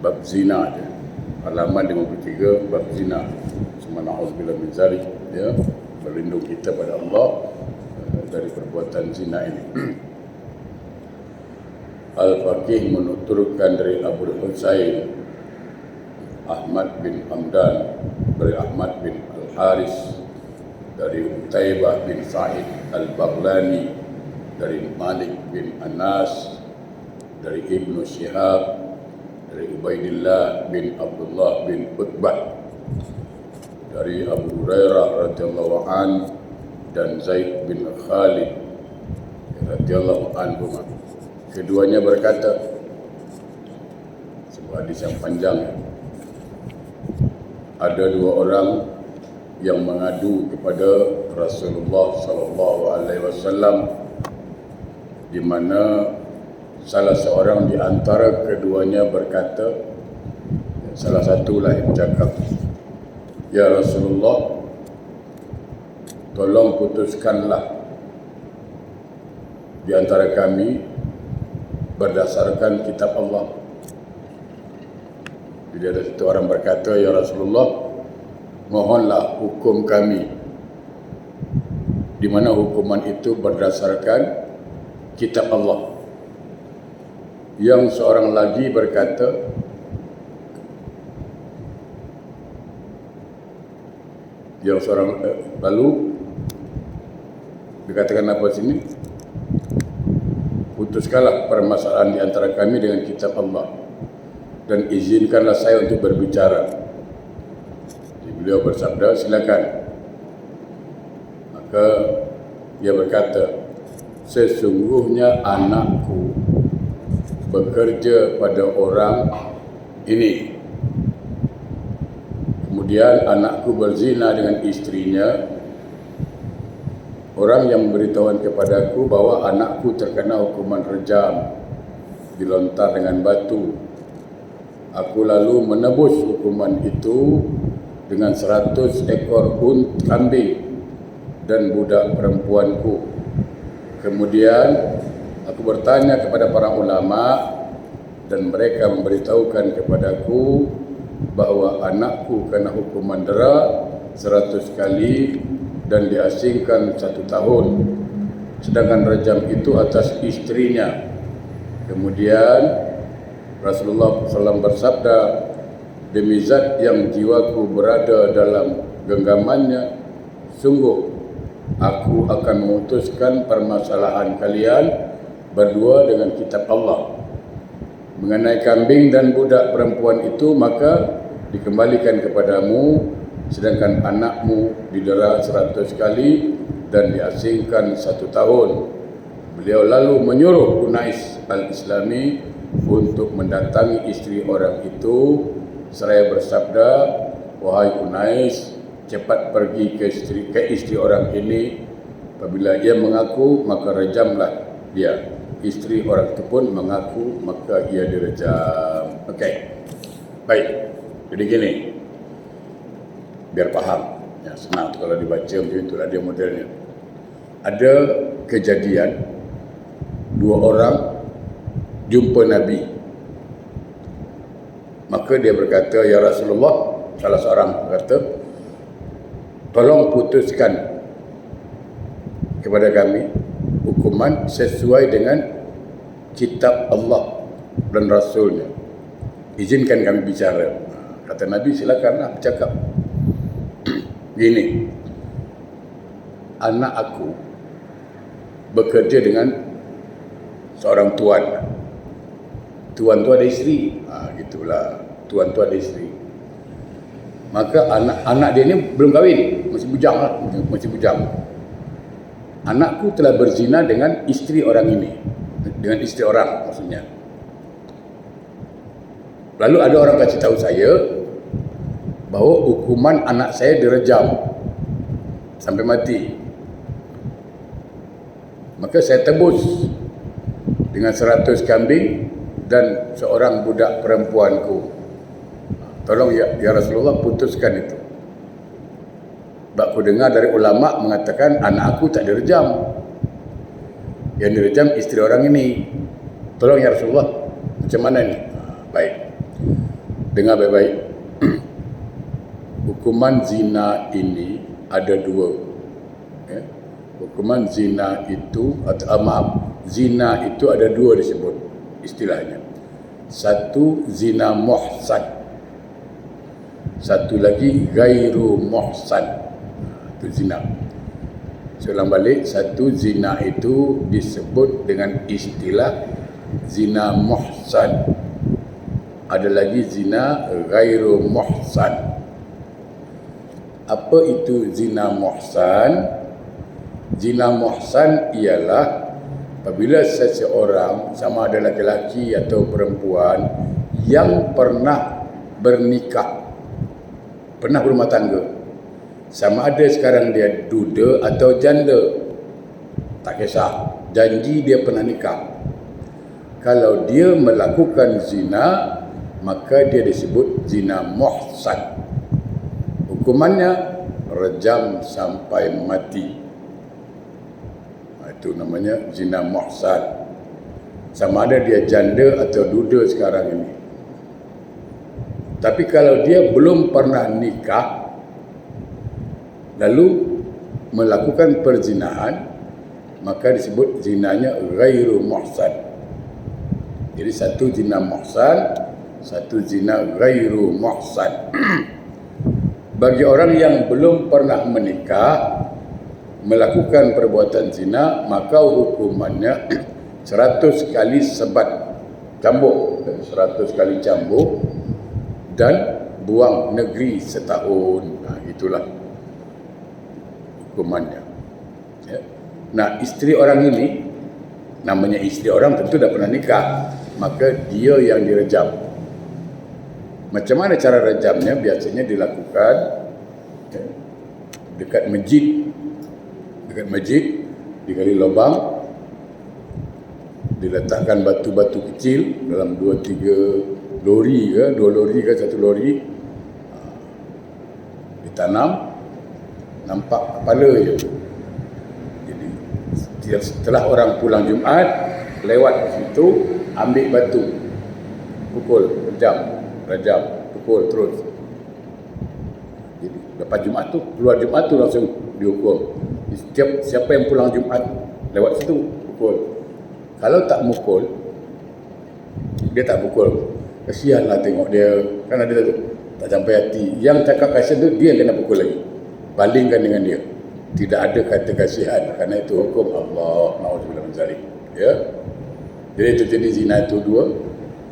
bab zina dia. Halaman 53 bab zina. Semua na'udzubillah min zalik, ya. Berlindung kita pada Allah dari perbuatan zina ini. Al-Faqih menuturkan dari Abu Husain Ahmad bin Hamdan, dari Ahmad bin Al-Haris, dari Utaibah bin Sa'id Al-Baghlani, dari Malik bin Anas, dari Ibnu Syihab, dari Ubaidillah bin Abdullah bin Utbah, dari Abu Hurairah radhiyallahu an dan Zaid bin Khalid radhiyallahu anhu. Keduanya berkata, sebuah hadis yang panjang, ada dua orang yang mengadu kepada Rasulullah sallallahu alaihi wasallam, di mana salah seorang di antara keduanya berkata, salah satulah yang bercakap, "Ya Rasulullah, tolong putuskanlah di antara kami berdasarkan kitab Allah." Jadi ada satu orang berkata, "Ya Rasulullah, mohonlah hukum kami, di mana hukuman itu berdasarkan kitab Allah." Yang seorang lagi berkata, lalu dikatakan apa sini? Putuskanlah permasalahan di antara kami dengan kitab Allah dan izinkanlah saya untuk berbicara. Jadi beliau bersabda, silakan. Maka dia berkata, sesungguhnya anakku bekerja pada orang ini, kemudian anakku berzina dengan istrinya. Orang yang memberitahuan kepadaku bahwa anakku terkena hukuman rejam, dilontar dengan batu. Aku lalu menebus hukuman itu dengan 100 ekor kambing dan budak perempuanku. Kemudian aku bertanya kepada para ulama dan mereka memberitahukan kepadaku bahwa anakku kena hukuman dera 100 kali dan diasingkan 1 tahun, sedangkan rejam itu atas istrinya. Kemudian Rasulullah SAW bersabda, demi zat yang jiwaku berada dalam genggamannya, sungguh aku akan memutuskan permasalahan kalian berdua dengan kitab Allah. Mengenai kambing dan budak perempuan itu, maka dikembalikan kepadamu, sedangkan anakmu didera 100 kali dan diasingkan 1 tahun. Beliau lalu menyuruh Unais al-Islami untuk mendatangi istri orang itu seraya bersabda, wahai Unais, cepat pergi ke istri orang ini. Apabila ia mengaku, maka rejamlah dia. Istri orang itu pun mengaku, maka ia direjam. Okey, baik. Jadi gini, biar faham, ya, senang tu kalau dibaca macam itulah dia modelnya. Ada kejadian dua orang jumpa Nabi. Maka dia berkata, ya Rasulullah, salah seorang berkata, tolong putuskan kepada kami hukuman sesuai dengan kitab Allah dan Rasulnya. Izinkan kami bicara. Kata Nabi, silakanlah bercakap. Gini, anak aku bekerja dengan seorang tuan. Tuan tu ada isteri. Gitulah. Tuan tu ada isteri. Maka anak dia ni belum kahwin, masih bujang lah, masih bujang. Anakku telah berzina dengan isteri orang ini, dengan isteri orang maksudnya. Lalu ada orang kasih tahu saya bahawa hukuman anak saya direjam sampai mati. Maka saya tebus dengan 100 kambing dan seorang budak perempuanku. Tolong ya Rasulullah, putuskan itu. Sebab aku dengar dari ulama mengatakan anak aku tak direjam, yang direjam isteri orang ini. Tolong ya Rasulullah, macam mana ni? Baik. Dengar baik-baik. Hukuman zina ini ada dua. Ya. Hukuman zina itu, zina itu ada dua disebut istilahnya. Satu zina muhsan, satu lagi gairu muhsan. Itu zina. Saya ulang balik, satu zina itu disebut dengan istilah zina muhsan. Ada lagi zina gairu muhsan. Apa itu zina muhsan? Zina muhsan ialah apabila seseorang, sama ada lelaki atau perempuan, yang pernah bernikah, pernah berumah tangga, sama ada sekarang dia duda atau janda, tak kisah, janji dia pernah nikah. Kalau dia melakukan zina, maka dia disebut zina muhsan. Hukumannya rejam sampai mati. Itu namanya zina muhsan. Sama ada dia janda atau duda sekarang ini. Tapi kalau dia belum pernah nikah, lalu melakukan perzinahan, maka disebut zinanya ghairu muhsan. Jadi satu zina muhsan, satu zina ghairu muhsan. Bagi orang yang belum pernah menikah melakukan perbuatan zina, maka hukumannya 100 kali sebat cambuk, 100 kali cambuk dan buang negeri setahun. Itulah hukumannya. Ya. Nah, isteri orang ini, namanya isteri orang tentu dah pernah nikah, maka dia yang direjam. Macam mana cara rejamnya? Biasanya dilakukan dekat masjid. Dekat masjid digali lubang, diletakkan batu-batu kecil dalam 2-3 lori ke, 2 lori ke 1 lori, ditanam, nampak kepala je. Jadi setelah orang pulang Jumaat, lewat situ, ambil batu, pukul, rejam, pukul terus. Jadi lepas Jumaat tu, keluar Jumaat tu langsung dihukum. Siapa yang pulang Jumaat lewat situ, pukul. Kalau tak mukul, dia tak pukul. Kesianlah tengok dia, kan ada tu, tak sampai hati. Yang cakap kasihan tu, dia yang kena pukul lagi. Bandingkan dengan dia. Tidak ada kata kasihan, kerana itu hukum Allah. Na'udzubillah min zalik. Ya. Jadi itu jadi zina itu dua.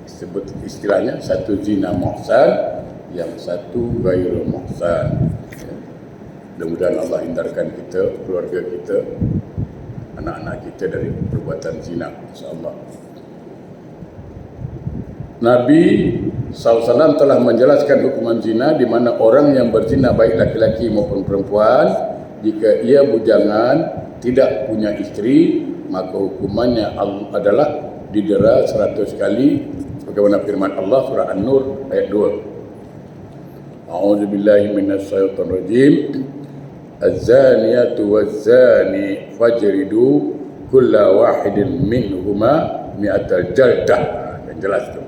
Sebut istilahnya, satu zina muhsan, yang satu ghairu muhsan. Ya. Mudah-mudahan Allah hindarkan kita, keluarga kita, anak-anak kita dari perbuatan zina, insya-Allah. Nabi SAW telah menjelaskan hukuman zina, di mana orang yang berzina baik laki-laki maupun perempuan, jika ia bujangan, tidak punya istri, maka hukumannya adalah didera 100 kali, sebagaimana firman Allah surah An-Nur ayat 2. A'udzubillahi minasyaitonir rajim. Az-zaniyatu waz-zani fajridu kulla wahidin minhuma mi'atal jaldah. Yang jelas tu.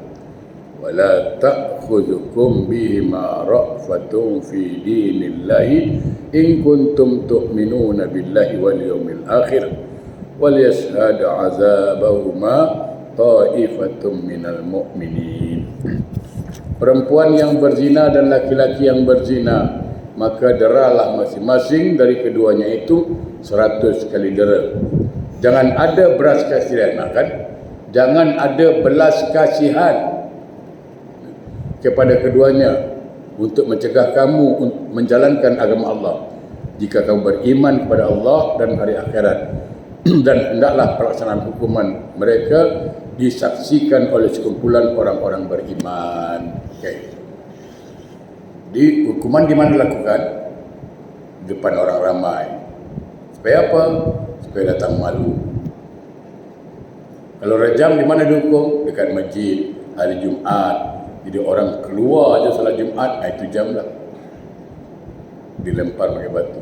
Wala ta'khudhukum bihima ra'fatun fi dinillahi in kuntum tu'minuna billahi wal yawmil akhir wal yashhad 'adzabahuma ta'ifatun minal mu'minin. Perempuan yang berzina dan laki-laki yang berzina, maka deralah masing-masing dari keduanya itu 100 kali dera. Jangan ada belas kasihan, kan? Jangan ada belas kasihan kepada keduanya untuk mencegah kamu menjalankan agama Allah. Jika kamu beriman kepada Allah dan hari akhirat, dan hendaklah pelaksanaan hukuman mereka disaksikan oleh sekumpulan orang-orang beriman. Okay. Di hukuman di mana dilakukan? Depan orang ramai. Supaya apa? Supaya datang malu. Kalau rejam di mana dihukum? Dekat masjid, hari Jumaat. Jadi orang keluar aja salat Jumaat, itu jam lah. Dilempar pakai batu.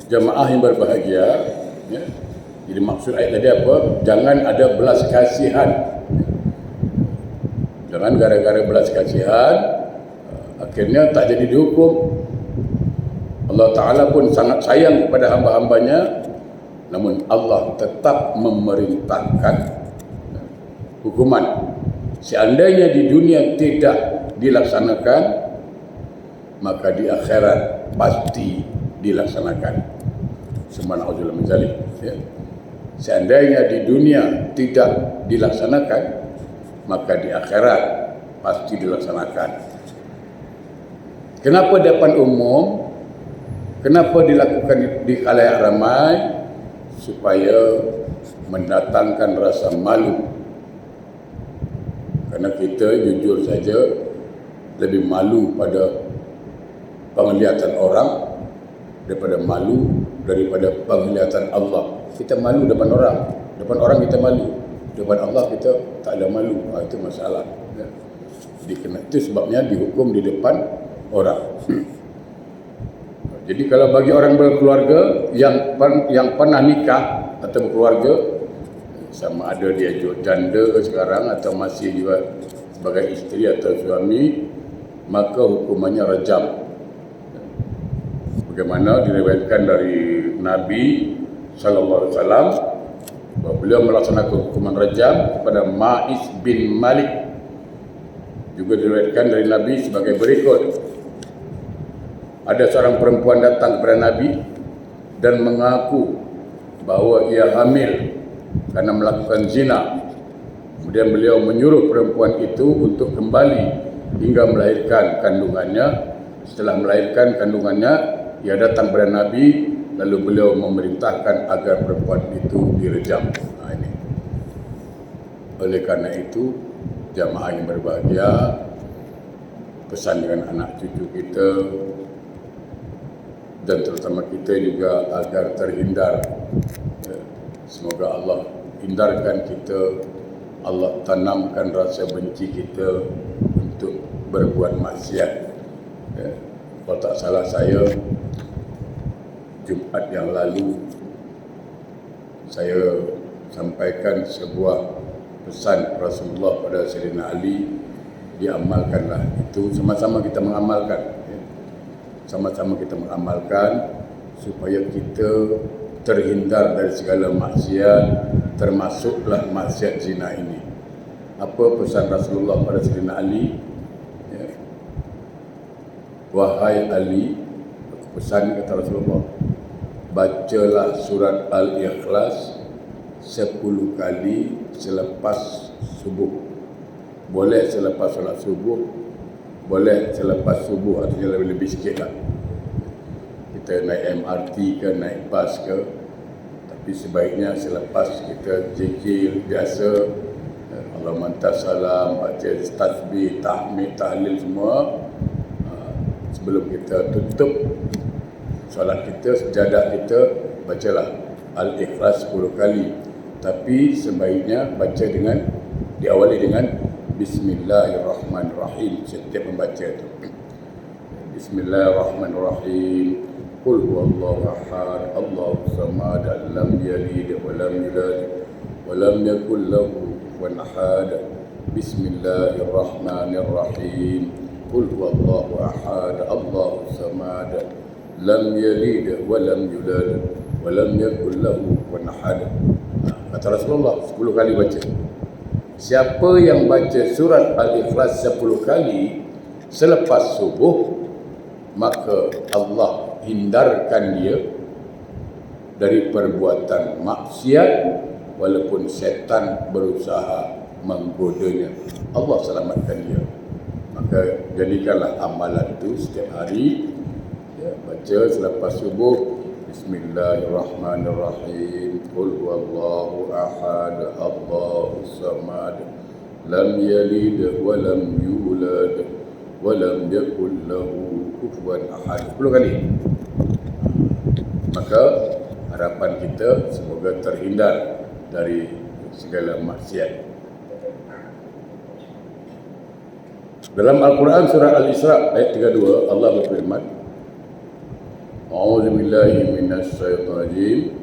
Jamaah yang berbahagia, ya. Jadi maksud ayat tadi apa? Jangan ada belas kasihan. Dengan gara-gara belas kasihan, akhirnya tak jadi dihukum. Allah Ta'ala pun sangat sayang kepada hamba-hambanya, namun Allah tetap memerintahkan hukuman. Seandainya di dunia tidak dilaksanakan, maka di akhirat pasti dilaksanakan. Subhanallah min zalik. Seandainya di dunia tidak dilaksanakan, maka di akhirat pasti dilaksanakan. Kenapa depan umum? Kenapa dilakukan di khalayak ramai? Supaya mendatangkan rasa malu. Karena kita jujur saja lebih malu pada penglihatan orang daripada penglihatan Allah. Kita malu depan orang kita malu, depan Allah kita tak ada malu. Itu masalah. Jadi itu sebabnya dihukum di depan orang. Jadi kalau bagi orang berkeluarga yang pernah nikah atau berkeluarga, sama ada dia janda sekarang atau masih juga sebagai isteri atau suami, maka hukumannya rajam. Bagaimana diriwayatkan dari Nabi sallallahu alaihi wasallam bahawa beliau melaksanakan hukuman rajam kepada Ma'is bin Malik. Juga diriwayatkan dari Nabi sebagai berikut. Ada seorang perempuan datang kepada Nabi dan mengaku bahawa ia hamil karena melakukan zina. Kemudian beliau menyuruh perempuan itu untuk kembali hingga melahirkan kandungannya. Setelah melahirkan kandungannya, ia datang kepada Nabi, lalu beliau memerintahkan agar perempuan itu direjam. Ini. Oleh karena itu, jamaah yang berbahagia, pesan dengan anak cucu kita dan terutama kita juga agar terhindar. Semoga Allah hindarkan kita, Allah tanamkan rasa benci kita untuk berbuat maksiat. Kalau tak salah saya, Jumaat yang lalu saya sampaikan sebuah pesan Rasulullah pada Sayyidina Ali, diamalkanlah itu, sama-sama kita mengamalkan. Sama-sama kita mengamalkan supaya kita terhindar dari segala maksiat, termasuklah maksiat zina ini. Apa pesan Rasulullah pada Sayyidina Ali? Wahai Ali, pesan kata Rasulullah, bacalah surat Al-Ikhlas 10 kali selepas subuh. Boleh selepas solat subuh, boleh selepas subuh, artinya lebih sikit lah. Kita naik MRT ke, naik bas ke, tapi sebaiknya selepas kita zikir biasa, Allahumma antas salam, baca tasbih, tahmid, tahlil semua, sebelum kita tutup solat kita, sejadah kita, bacalah Al-Ikhlas 10 kali. Tapi sebaiknya baca diawali dengan Bismillahirrahmanirrahim setiap membaca itu. Bismillahirrahmanirrahim. Qul huwallahu ahad, Allahus samad, lam yalid wa lam yulad wa lam yakul lahu kufuwan ahad. Bismillahirrahmanirrahim. Qul huwallahu ahad, Allahus samad, lam yalid wa lam yulad wa lam yakul lahu kufuwan ahad. Kata Rasulullah 10 kali baca. Siapa yang baca surat Al-Ikhlas 10 kali selepas subuh, maka Allah hindarkan dia dari perbuatan maksiat walaupun syaitan berusaha menggodanya. Allah selamatkan dia. Maka jadikanlah amalan itu setiap hari, baca selepas subuh. Bismillahirrahmanirrahim. Qul huwallahu ahad, Allahus samad, lam yalid wa lam yulad wa lam yakul lahu kufuwan ahad. 10 kali. Maka harapan kita semoga terhindar dari segala maksiat. Dalam Al-Quran surah Al-Isra ayat 32, Allah berfirman, A'udzu billahi minasy syaithanir rajim.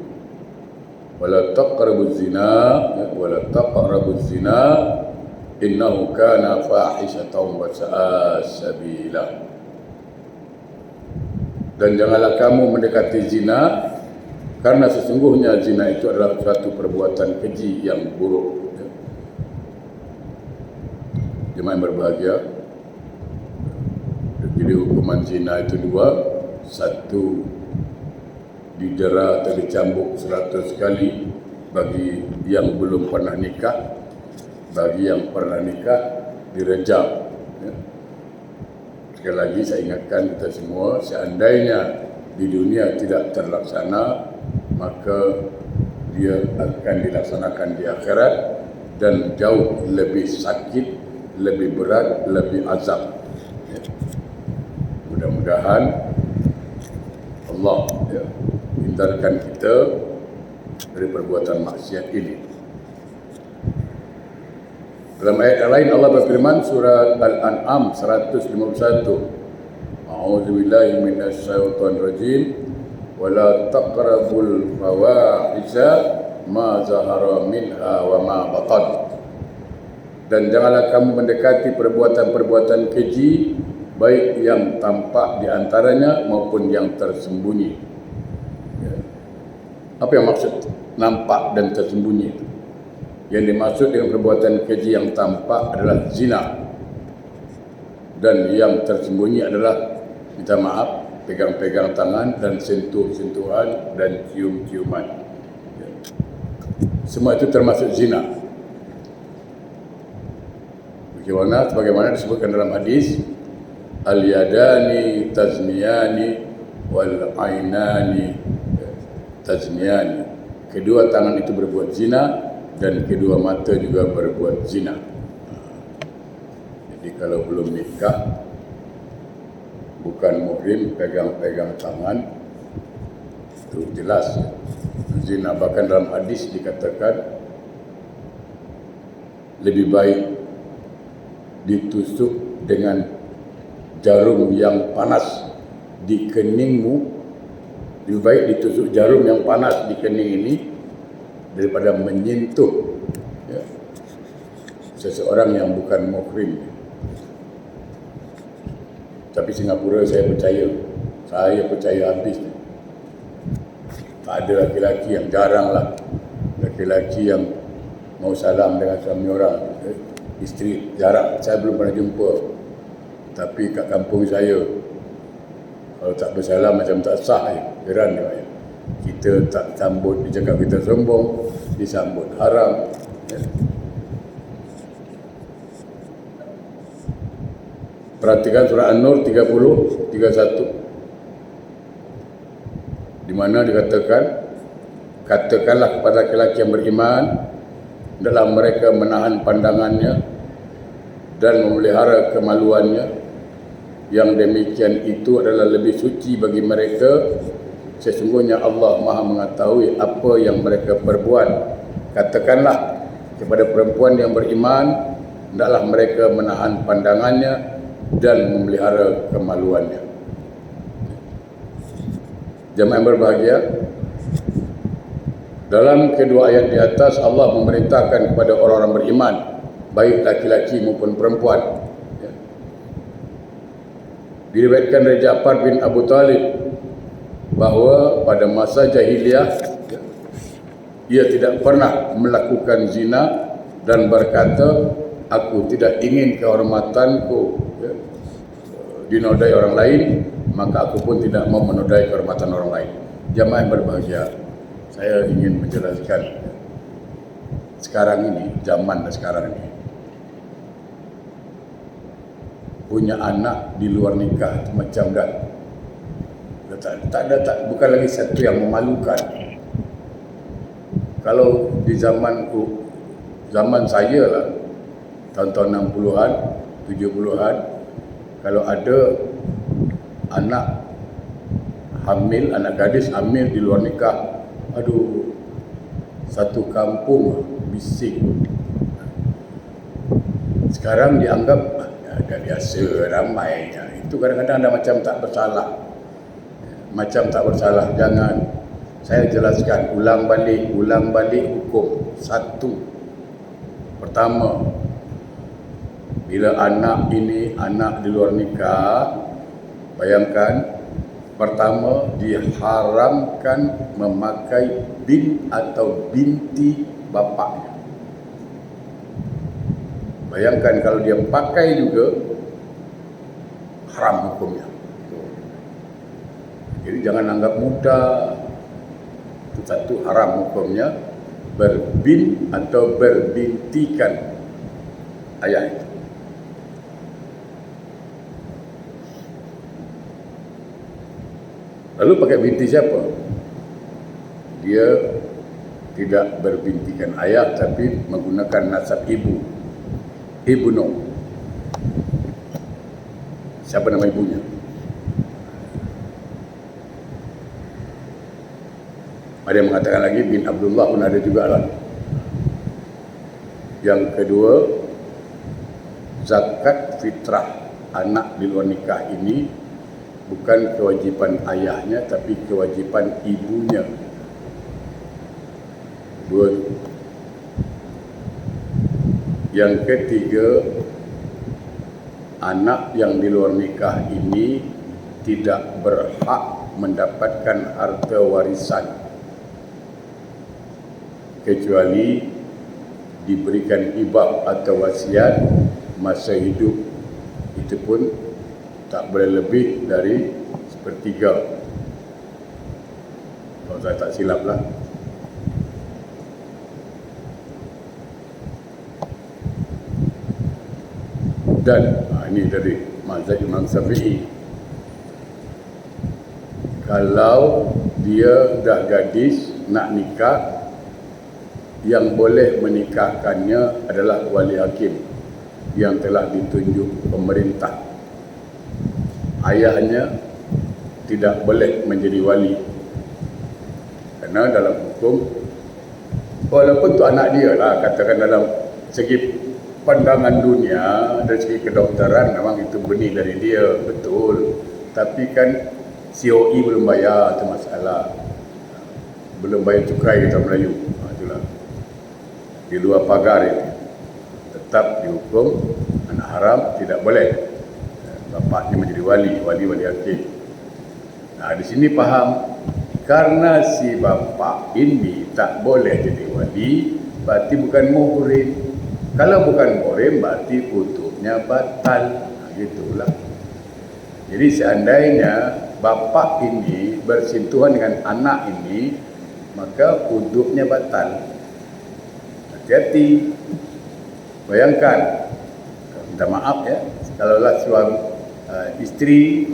Wala taqrabuz zina innahu kana fahishatan wa sa'a sabila. Dan janganlah kamu mendekati zina, karena sesungguhnya zina itu adalah suatu perbuatan keji yang buruk. Jemaah yang berbahagia, jadi hukuman zina itu dua. Satu, didera atau dicambuk 100 kali bagi yang belum pernah nikah. Bagi yang pernah nikah, direjam. Sekali lagi saya ingatkan kita semua, seandainya di dunia tidak terlaksana, maka dia akan dilaksanakan di akhirat, dan jauh lebih sakit, lebih berat, lebih azab. Mudah-mudahan Allah hindarkan kita dari perbuatan maksiat ini. Dalam ayat yang lain Allah berfirman, surah Al-An'am 151, A'udzubillahi minasyaitonir rajim, wala taqrabul fawahisha ma zahara minha wa ma batan. Dan janganlah kamu mendekati perbuatan-perbuatan keji, baik yang tampak di antaranya maupun yang tersembunyi. Apa yang maksud nampak dan tersembunyi itu? Yang dimaksud dengan perbuatan keji yang tampak adalah zina, dan yang tersembunyi adalah, minta maaf, pegang-pegang tangan dan sentuh-sentuhan dan cium-ciuman. Semua itu termasuk zina. Sebagaimana disebutkan dalam hadis, al-yadani tazniyani wal ainani tazniyani. Kedua tangan itu berbuat zina dan kedua mata juga berbuat zina. Jadi kalau belum nikah, bukan muhrim, pegang-pegang tangan, itu jelas zina. Bahkan dalam hadis dikatakan lebih baik ditusuk dengan jarum yang panas di keningmu, lebih baik ditusuk jarum yang panas di kening ini daripada menyentuh seseorang yang bukan muhrim. Tapi Singapura saya percaya habis. Tak ada laki-laki yang, jarang lah laki-laki yang mau salam dengan suami orang, isteri, jarang. Saya belum pernah jumpa. Tapi kat kampung saya, kalau tak bersalam macam tak sah, heran dia. Kita tak sambut, dia cakap kita sombong, disambut haram. Perhatikan surah An-Nur 30:31, di mana dikatakan, katakanlah kepada laki-laki yang beriman, hendaklah mereka menahan pandangannya dan memelihara kemaluannya. Yang demikian itu adalah lebih suci bagi mereka. Sesungguhnya Allah Maha mengetahui apa yang mereka perbuat. Katakanlah kepada perempuan yang beriman, hendaklah mereka menahan pandangannya dan memelihara kemaluannya. Jemaah yang berbahagia, dalam kedua ayat di atas Allah memerintahkan kepada orang-orang beriman, baik laki-laki maupun perempuan. Diriwayatkan dari Ja'far bin Abu Talib bahawa pada masa jahiliyah ia tidak pernah melakukan zina dan berkata, aku tidak ingin kehormatanku dinodai orang lain, maka aku pun tidak mau menodai kehormatan orang lain. Jamaah yang berbahagia, saya ingin menjelaskan sekarang ini, zaman sekarang ini, punya anak di luar nikah macam bukan lagi satu yang memalukan. Kalau di zaman saya lah, tahun-tahun 60-an, 70-an, kalau ada anak hamil, anak gadis hamil di luar nikah, aduh, satu kampung bising. Sekarang dianggap ada biasa, ramainya. Itu kadang-kadang ada macam tak bersalah. Macam tak bersalah. Jangan. Saya jelaskan, ulang balik hukum. Satu, pertama, Bila anak ini anak di luar nikah, bayangkan, pertama diharamkan memakai bin atau binti bapaknya. Bayangkan kalau dia pakai juga, haram hukumnya. Jadi jangan anggap mudah. Itu satu, haram hukumnya berbin atau berbintikan ayah itu. Lalu pakai binti siapa? Dia tidak berbintikan ayah tapi menggunakan nasab ibu. Ibnu. Siapa nama ibunya? Ada yang mengatakan lagi bin Abdullah pun ada juga lah. Yang kedua, zakat fitrah anak di luar nikah ini bukan kewajiban ayahnya tapi kewajiban ibunya. Dua. Yang ketiga, anak yang di luar nikah ini tidak berhak mendapatkan harta warisan kecuali diberikan hibah atau wasiat masa hidup. Itu pun tak boleh lebih dari sepertiga, kalau saya tak silap lah. Dan ini dari mazhab Imam Syafi'i, kalau dia dah gadis nak nikah, yang boleh menikahkannya adalah wali hakim yang telah ditunjuk pemerintah. Ayahnya tidak boleh menjadi wali, kerana dalam hukum, walaupun tu anak dia lah, katakan dalam segi pandangan dunia, dari segi kedokteran memang itu benih dari dia, betul. Tapi kan COE belum bayar, itu masalah. Belum bayar cukai kita Melayu. Itulah. Di luar pagar itu. Tetap dihukum anak haram, tidak boleh bapaknya menjadi wali hakim. Nah, di sini faham, karena si bapak ini tak boleh jadi wali, berarti bukan muhrim. Kalau bukan muhrim, berarti hududnya batal. Nah, gitulah. Jadi seandainya bapak ini bersentuhan dengan anak ini, maka hududnya batal. Hati-hati. Bayangkan, minta maaf ya, kalaulah suami istri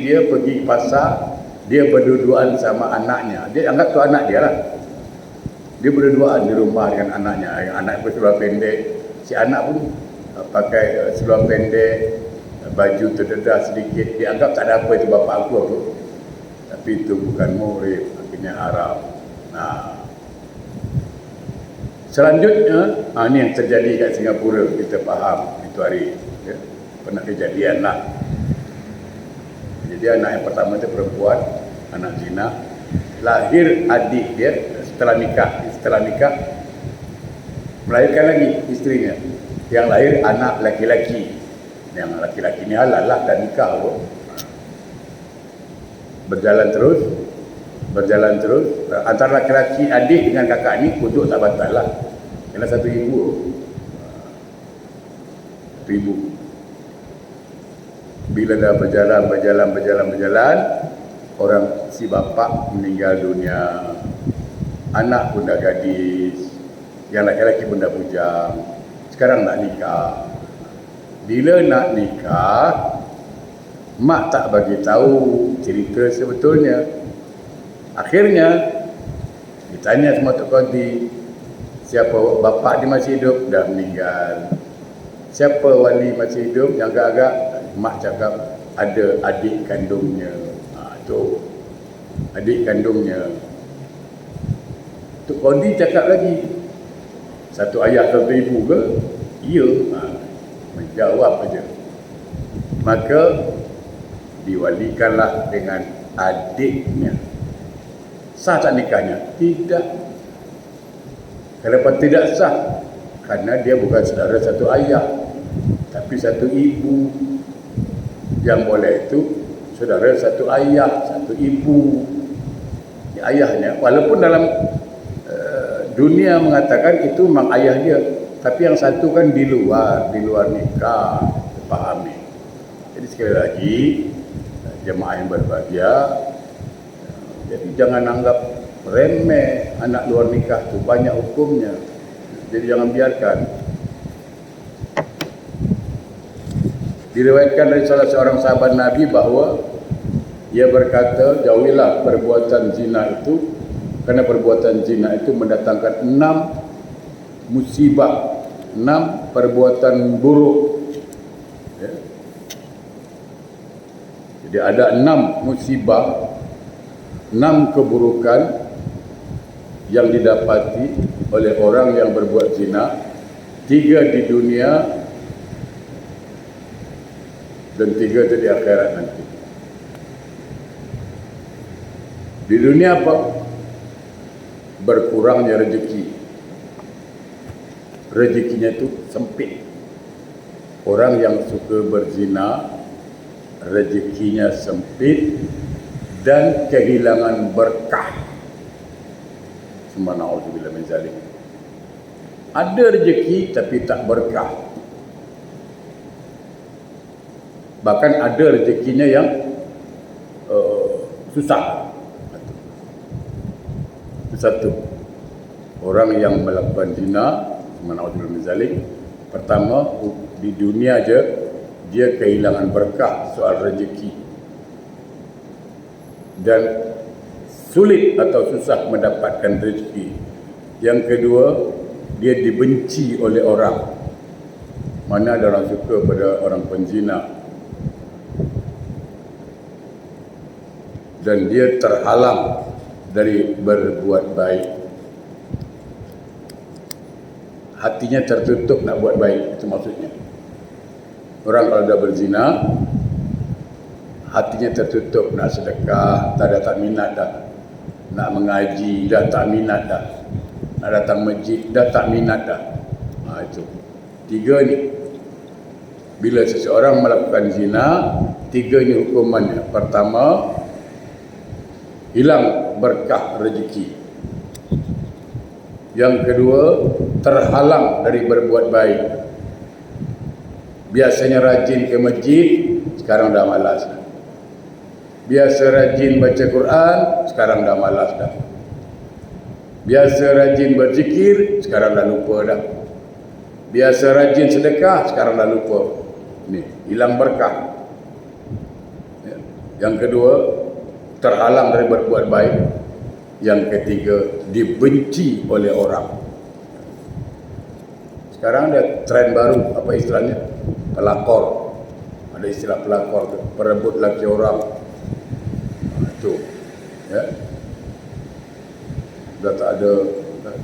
dia pergi pasar, dia berduaan sama anaknya, dia anggap tu anak dia lah. Dia berduaan di rumah dengan anaknya. Yang anak berseluar pendek, si anak pun pakai seluar pendek, baju terdedah sedikit, dia anggap tak ada apa, itu bapak aku tu. Tapi itu bukan muhrim, akhirnya haram. Nah, selanjutnya, ini yang terjadi kat Singapura, kita faham itu hari ya, pernah kejadian lah. Jadi anak yang pertama itu perempuan, anak zina, lahir adik dia setelah nikah melahirkan lagi istrinya, yang lahir anak laki-laki. Yang laki-laki ni halal lah, dan nikah pun. Berjalan terus antara laki-laki adik dengan kakak ni hudud tak batal lah, kena 1,000. Bila dah berjalan, orang si bapak meninggal dunia, anak pun dah gadis, yang laki-laki pun dah bujang, sekarang nak nikah. Bila nak nikah, mak tak bagi tahu cerita sebetulnya. Akhirnya ditanya sama Tok Qadi, siapa bapak dia masih hidup? Dah meninggal. Siapa wali masih hidup? Yang agak-agak mak cakap ada adik kandungnya. Tu adik kandungnya. Tok Qadi cakap lagi, satu ayah satu ibu ke? Ya. Menjawab aja. Maka diwalikanlah dengan adiknya. Sah tak nikahnya? Tidak. Kenapa tidak sah? Karena dia bukan saudara satu ayah. Tapi satu ibu yang boleh itu, saudara, satu ayah, satu ibu. Ayahnya, walaupun dalam dunia mengatakan itu memang ayah dia, tapi yang satu kan di luar nikah, pahami. Jadi sekali lagi, jemaah yang berbahagia, jadi jangan anggap remeh anak luar nikah itu, banyak hukumnya. Jadi jangan biarkan. Diriwayatkan dari salah seorang sahabat Nabi bahawa ia berkata, jauhilah perbuatan zina itu, kerana perbuatan zina itu mendatangkan 6 musibah, 6 perbuatan buruk. Ya. Jadi ada 6 musibah, 6 keburukan yang didapati oleh orang yang berbuat zina, 3 di dunia dan 3 itu di akhirat nanti. Di dunia apa? Berkurangnya rezeki. Rezekinya itu sempit. Orang yang suka berzina, rezekinya sempit dan kehilangan berkah. Semua na'udzubillah min zalik. Ada rezeki tapi tak berkah. Bahkan ada rezekinya yang susah. Itu satu. Orang yang melakukan zina, na'udzubillah min zalik, pertama di dunia aja dia kehilangan berkah soal rezeki dan sulit atau susah mendapatkan rezeki. Yang kedua, dia dibenci oleh orang. Mana ada orang suka pada orang penzina, dan dia terhalang dari berbuat baik. Hatinya tertutup nak buat baik, itu maksudnya. Orang kalau dah berzina, hatinya tertutup nak sedekah, tak minat dah. Nak mengaji, dah tak minat dah. Nak datang masjid, dah tak minat dah. Itu 3 ni. Bila seseorang melakukan zina, 3 ni hukumannya. Pertama, hilang berkah rezeki. Yang kedua, terhalang dari berbuat baik. Biasanya rajin ke masjid, sekarang dah malas. Biasa rajin baca Quran, sekarang dah malas dah. Biasa rajin berzikir, sekarang dah lupa dah. Biasa rajin sedekah, sekarang dah lupa. Ni, hilang berkah. Yang kedua, terhalang dari berbuat baik. Yang ketiga, dibenci oleh orang. Sekarang ada tren baru, apa istilahnya? Pelakor. Ada istilah pelakor tu, perebut laki orang. Itu, ya. Dah tak ada,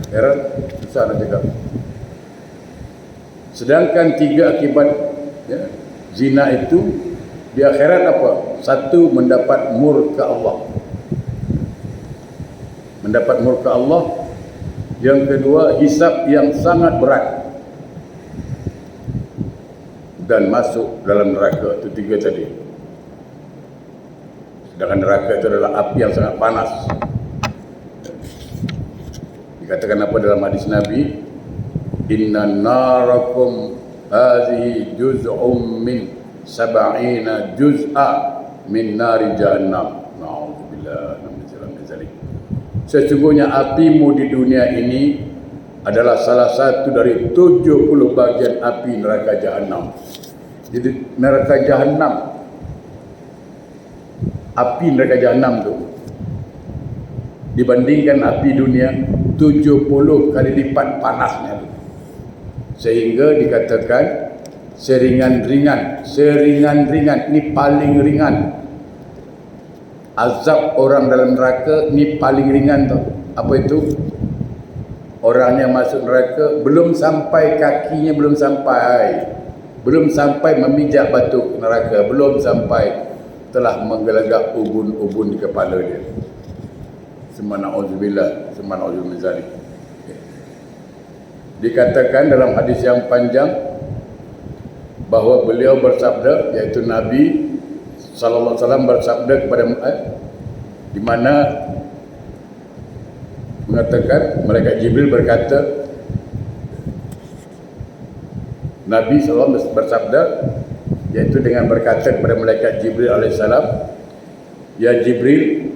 heran, susah nak cakap. Sedangkan 3 akibat ya, zina itu di akhirat apa? 1, mendapat murka Allah. Mendapat murka Allah. Yang kedua, hisab yang sangat berat dan masuk dalam neraka. Itu 3 tadi. Sedangkan neraka itu adalah api yang sangat panas. Dikatakan apa dalam hadis Nabi? Inna narakum hadhihi juz'um min 70 juz'a min nari jahannam. Na'udzubillah min zalik. Sesungguhnya apimu di dunia ini adalah salah satu dari 70 bagian api neraka jahanam. Jadi neraka jahanam, api neraka jahanam tu dibandingkan api dunia 70 kali lipat panasnya tu. Sehingga dikatakan seringan-ringan, ni paling ringan. Azab orang dalam neraka ni paling ringan tu. Apa itu? Orang yang masuk neraka belum sampai kakinya, belum sampai memijak batu neraka, belum sampai telah menggelagak ubun-ubun di kepala dia. Semua na'udzubillah, semua na'udzubillah min zalik. Dikatakan dalam hadis yang panjang, bahawa beliau bersabda, iaitu Nabi sallallahu alaihi wasallam bersabda kepada di mana mengatakan malaikat Jibril berkata, Nabi sallallahu alaihi wasallam bersabda, iaitu dengan berkata kepada malaikat Jibril alaihissalam, ya Jibril,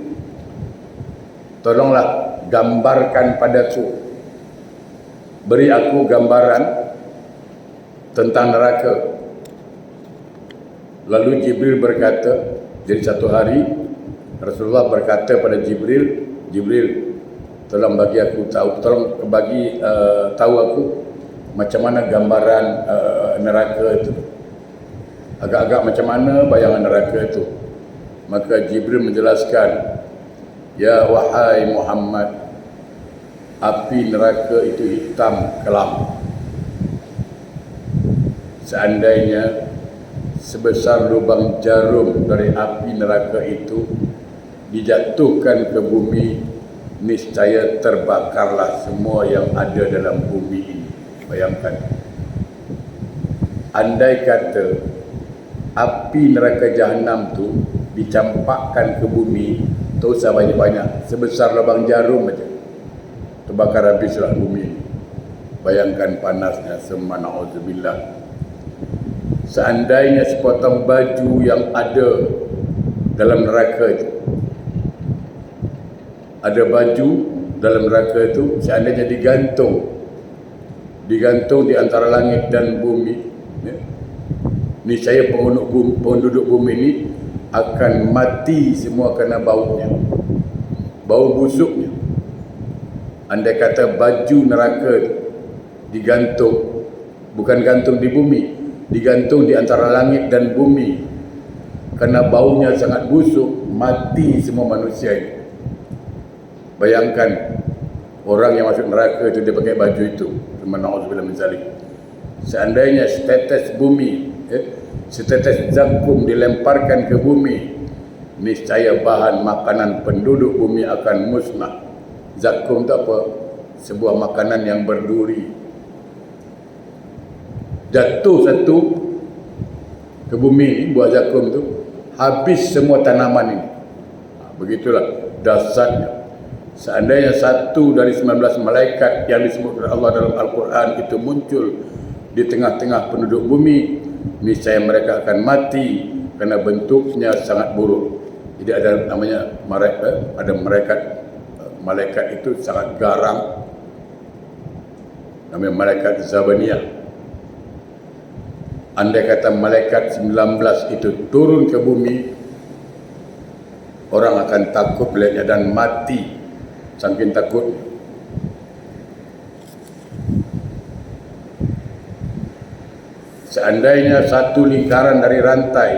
tolonglah gambarkan padaku, beri aku gambaran tentang neraka. Lalu Jibril berkata, jadi satu hari Rasulullah berkata pada Jibril, Jibril, tolong bagi aku tahu, tahu aku macam mana gambaran neraka itu. Agak-agak macam mana bayangan neraka itu. Maka Jibril menjelaskan, ya wahai Muhammad, api neraka itu hitam kelam. Seandainya sebesar lubang jarum dari api neraka itu dijatuhkan ke bumi, niscaya terbakarlah semua yang ada dalam bumi ini. Bayangkan, andai kata api neraka jahanam tu dicampakkan ke bumi, tak usah banyak-banyak, sebesar lubang jarum saja, terbakar habislah bumi. Bayangkan panasnya, semua na'udzubillah. Seandainya sepotong baju yang ada dalam neraka itu, ada baju dalam neraka itu, seandainya digantung di antara langit dan bumi, niscaya penduduk bumi ini akan mati semua kerana baunya, bau busuknya. Andai kata baju neraka digantung, bukan gantung di bumi, digantung di antara langit dan bumi, kerana baunya sangat busuk, mati semua manusia ini. Bayangkan orang yang masuk neraka itu dia pakai baju itu. Na'udzubillah min zalik. Seandainya setetes bumi, setetes zakum dilemparkan ke bumi, niscaya bahan makanan penduduk bumi akan musnah. Zakum itu apa? Sebuah makanan yang berduri. Jatuh satu ke bumi, buah zakum itu, habis semua tanaman ini. Begitulah dasarnya. Seandainya satu dari 19 malaikat yang disebut oleh Allah dalam Al-Quran itu muncul di tengah-tengah penduduk bumi, niscaya mereka akan mati kerana bentuknya sangat buruk. Jadi ada namanya malaikat itu sangat garang, namanya malaikat Zabaniyah. Andai kata malaikat 19 itu turun ke bumi, orang akan takut melihatnya dan mati saking takut. Seandainya satu lingkaran dari rantai,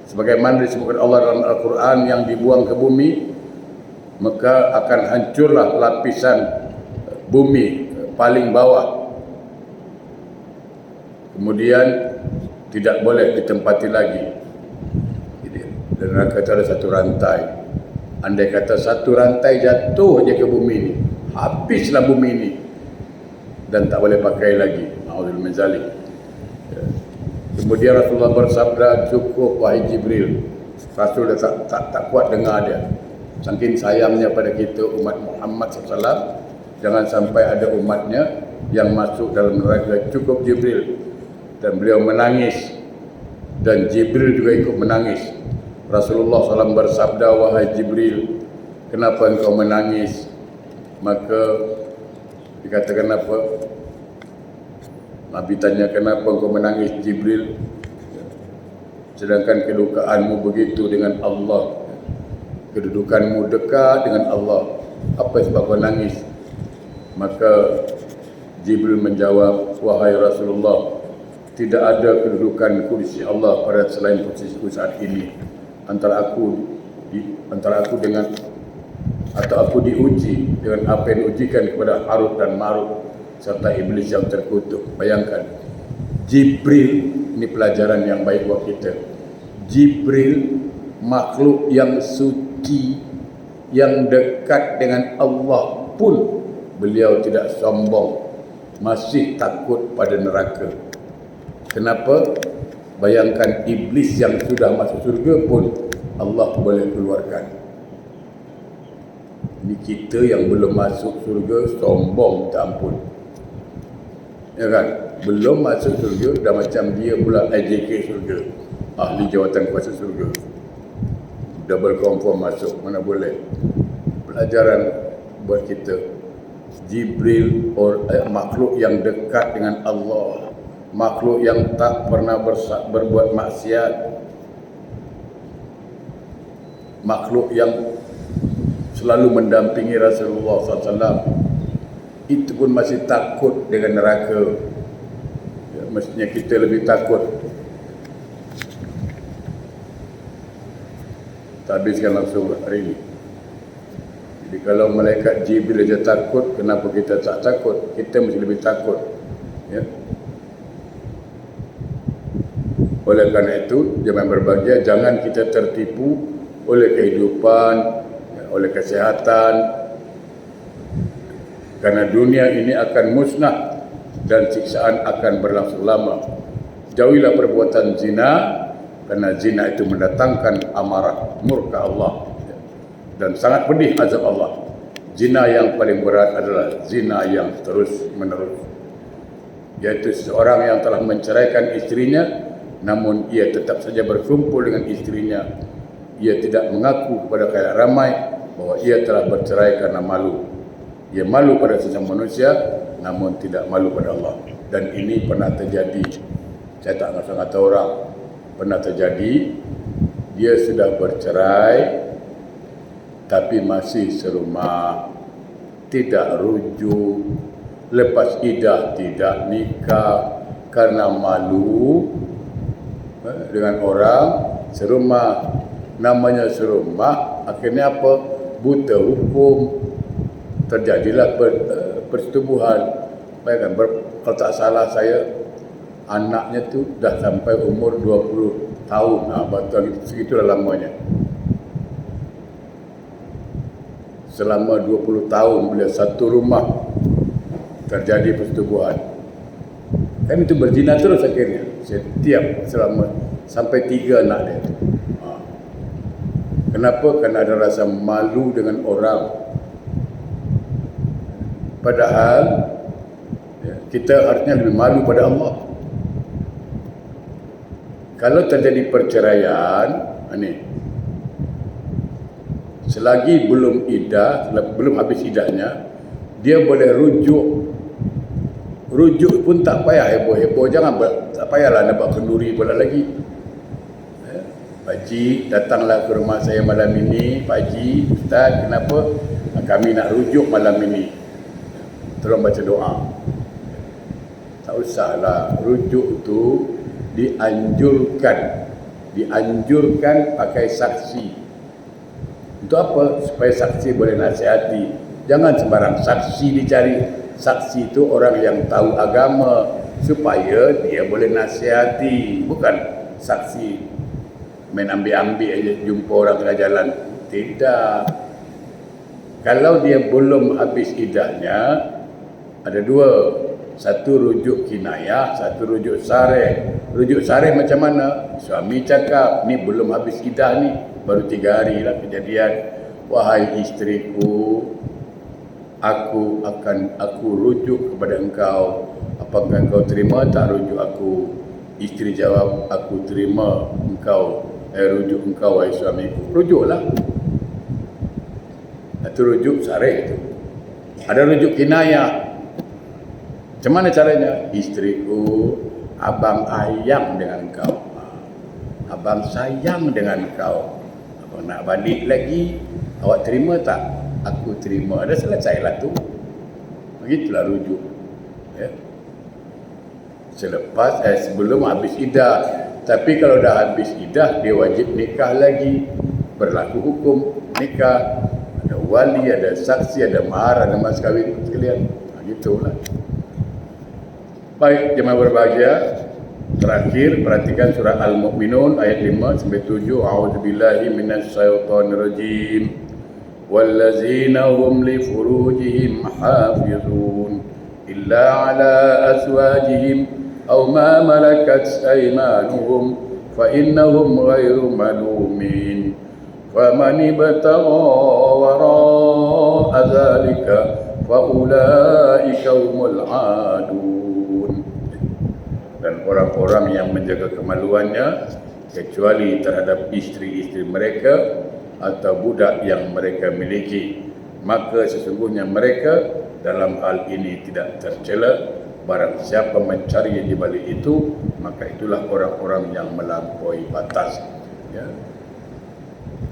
sebagaimana disebutkan Allah dalam Al-Quran, yang dibuang ke bumi, maka akan hancurlah lapisan bumi paling bawah. Kemudian tidak boleh ditempati lagi. Jadi neraka itu ada satu rantai. Andai kata satu rantai jatuh aja ke bumi ini, habislah bumi ini dan tak boleh pakai lagi. Na'udzubillah min zalik. Kemudian Rasulullah bersabda, cukup wahai Jibril. Rasul dah tak kuat dengar dia. Saking sayangnya pada kita umat Muhammad SAW, jangan sampai ada umatnya yang masuk dalam neraka. Cukup Jibril. Dan beliau menangis, dan Jibril juga ikut menangis. Rasulullah SAW bersabda, wahai Jibril, kenapa engkau menangis? Maka dikatakan apa? Nabi tanya, kenapa engkau menangis Jibril? Sedangkan kedukaanmu begitu dengan Allah, kedudukanmu dekat dengan Allah, apa sebab kau nangis? Maka Jibril menjawab, wahai Rasulullah, tidak ada kedudukan kursi Allah pada selain posisiku saat ini. Antara aku dengan, atau aku diuji dengan apa yang diujikan kepada Harut dan Marut serta iblis yang terkutuk. Bayangkan, Jibril, ini pelajaran yang baik buat kita. Jibril, makhluk yang suci, yang dekat dengan Allah pun beliau tidak sombong, masih takut pada neraka. Kenapa? Bayangkan iblis yang sudah masuk surga pun Allah boleh keluarkan. Ini kita yang belum masuk surga sombong minta ampun. Ya kan? Belum masuk surga dah macam dia pula AJK surga, ahli jawatan kuasa surga. Double confirm masuk, mana boleh. Pelajaran buat kita. Jibril makhluk yang dekat dengan Allah, makhluk yang tak pernah berbuat maksiat, makhluk yang selalu mendampingi Rasulullah SAW, itu pun masih takut dengan neraka. Ya, mestinya kita lebih takut. Tak habiskan langsung hari ini. Jadi kalau malaikat Jibril aja takut, kenapa kita tak takut? Kita mesti lebih takut. Ya. Oleh kerana itu, jemaah berbahagia, jangan kita tertipu oleh kehidupan, oleh kesehatan. Karena dunia ini akan musnah dan siksaan akan berlangsung lama. Jauhilah perbuatan zina, kerana zina itu mendatangkan amarah murka Allah dan sangat pedih azab Allah. Zina yang paling berat adalah zina yang terus menerus, yaitu seseorang yang telah menceraikan istrinya namun ia tetap saja berkumpul dengan istrinya. Ia tidak mengaku kepada khalayak ramai bahawa ia telah bercerai karena malu. Ia malu pada sesama manusia namun tidak malu pada Allah. Dan ini pernah terjadi. Saya tak kata orang, pernah terjadi. Dia sudah bercerai tapi masih serumah, tidak rujuk, lepas iddah tidak nikah karena malu dengan orang serumah. Namanya serumah, akhirnya apa? Buta hukum, terjadilah persetubuhan. Bayangkan, kalau tak salah saya, anaknya tu dah sampai umur 20 tahun. Betul, segitulah lamanya. Selama 20 tahun beliau satu rumah terjadi persetubuhan. Kan itu berzina terus akhirnya. Setiap selama sampai 3 anak dia. Kenapa? Kerana ada rasa malu dengan orang. Padahal kita harusnya lebih malu pada Allah. Kalau terjadi perceraian, selagi belum iddah, belum habis iddahnya, dia boleh rujuk. Rujuk pun tak payah heboh-heboh, tak payahlah nak buat kenduri pula lagi. Pak Haji, datanglah ke rumah saya malam ini. Pak Haji, Ustaz, kenapa? Kami nak rujuk malam ini. Tolong baca doa. Tak usahlah, rujuk itu dianjurkan pakai saksi. Untuk apa? Supaya saksi boleh nasihati. Jangan sembarang saksi dicari. Saksi itu orang yang tahu agama, supaya dia boleh nasihati. Bukan saksi main ambil-ambil aja, jumpa orang tengah jalan. Tidak. Kalau dia belum habis iddahnya, ada 2. Satu rujuk kinayah, satu rujuk sarih. Rujuk sarih macam mana? Suami cakap, ni belum habis iddah ni, baru 3 hari lah kejadian. Wahai istriku, aku rujuk kepada engkau. Apakah engkau terima tak rujuk aku? Isteri jawab, aku terima engkau. Rujuk engkau wahai suamiku. Rujuklah. Itu rujuk sarih itu. Ada rujuk kinayah. Macam mana caranya? Istriku, abang ayang dengan kau. Abang sayang dengan kau. Abang nak balik lagi, awak terima tak? Aku terima. Ada selesailah tu. Begitulah rujuk. Ya. Sebelum habis iddah. Tapi kalau dah habis iddah, dia wajib nikah lagi. Berlaku hukum nikah. Ada wali, ada saksi, ada mahar, ada mas kahwin sekalian. Gitulah. Baik, jemaah berbahagia. Terakhir, perhatikan surah Al-Mu'minun ayat 5 sampai 7. A'udzubillahi minasyaitonirrajim. Wallazina hum li furujihim hafizun illa ala azwajihim أو ما ملكت أيمانهم فإنهم غير ملومين فمن ابتغى وراء ذلك فأولئك هم العادون. Dan orang-orang yang menjaga kemaluannya kecuali terhadap isteri-isteri mereka atau budak yang mereka miliki, maka sesungguhnya mereka dalam hal ini tidak tercela. Barang siapa mencari di balik itu, maka itulah orang-orang yang melampaui batas. Ya.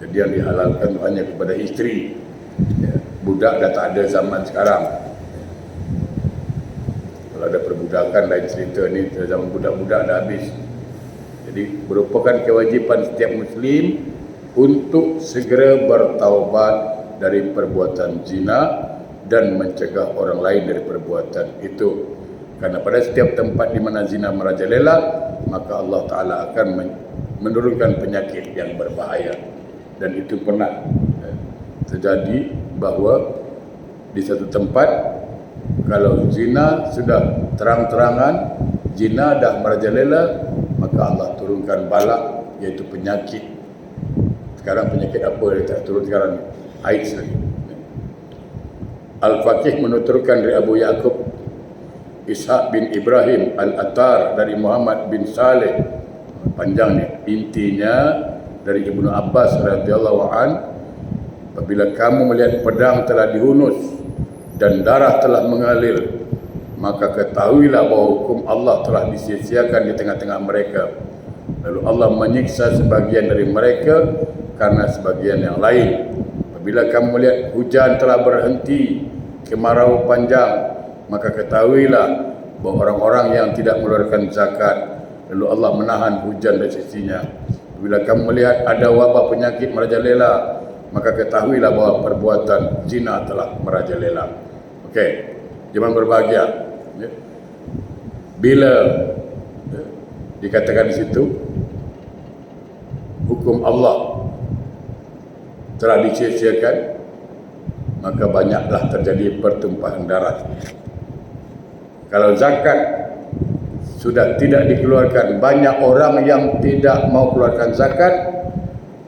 Jadi yang dihalalkan hanya kepada isteri. Ya. Budak dah tak ada zaman sekarang. Kalau ada perbudakan lain cerita, ni zaman budak-budak dah habis. Jadi merupakan kewajipan setiap Muslim untuk segera bertaubat dari perbuatan zina dan mencegah orang lain dari perbuatan itu. Karena pada setiap tempat di mana zina merajalela, maka Allah Ta'ala akan menurunkan penyakit yang berbahaya. Dan itu pernah terjadi bahawa di satu tempat, kalau zina sudah terang-terangan, zina dah merajalela, maka Allah turunkan bala, iaitu penyakit. Sekarang penyakit apa yang tak turun sekarang? AIDS lagi. Al-Faqih menuturkan dari Abu Ya'qub Ishaq bin Ibrahim Al-Attar dari Muhammad bin Saleh, panjang ni, intinya dari Ibnu Abbas radhiyallahu an, apabila kamu melihat pedang telah dihunus dan darah telah mengalir, maka ketahuilah bahawa hukum Allah telah disia-siakan di tengah-tengah mereka. Lalu Allah menyiksa sebagian dari mereka karena sebagian yang lain. Apabila kamu melihat hujan telah berhenti, kemarau panjang, maka ketahuilah bahawa orang-orang yang tidak mengeluarkan zakat, lalu Allah menahan hujan dari sisinya. Bila kamu melihat ada wabah penyakit merajalela, maka ketahuilah bahawa perbuatan zina telah merajalela. Okey, jemaah berbahagia. Bila dikatakan di situ hukum Allah telah disia-siakan, maka banyaklah terjadi pertumpahan darah. Kalau zakat sudah tidak dikeluarkan, banyak orang yang tidak mau keluarkan zakat,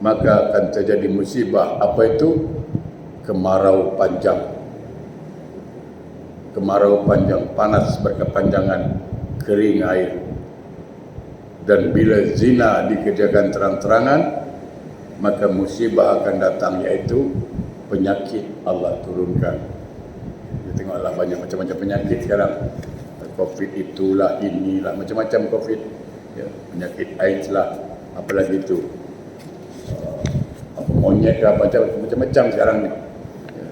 maka akan terjadi musibah. Apa itu? Kemarau panjang. Kemarau panjang, panas berkepanjangan, kering air. Dan bila zina dikerjakan terang-terangan, maka musibah akan datang, iaitu penyakit Allah turunkan. Kita tengoklah banyak macam-macam penyakit sekarang. Covid itulah, inilah, macam-macam Covid. Ya, penyakit AIDS lah, apalagi itu. Apa monyet ke apa, macam-macam sekarang ni. Ya,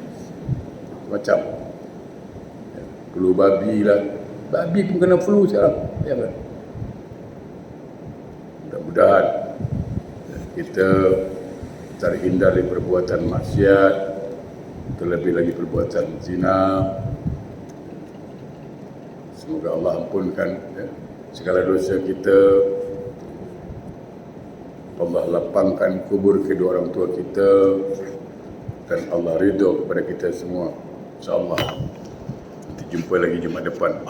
macam. Ya, flu babi lah. Babi pun kena flu sekarang. Ya kan? Mudah-mudahan kita terhindar dari perbuatan maksiat, terlebih lagi perbuatan zina. Semoga Allah ampunkan segala dosa kita. Allah lapangkan kubur kedua orang tua kita, dan Allah ridho kepada kita semua. InsyaAllah. Nanti jumpa lagi Jumaat depan.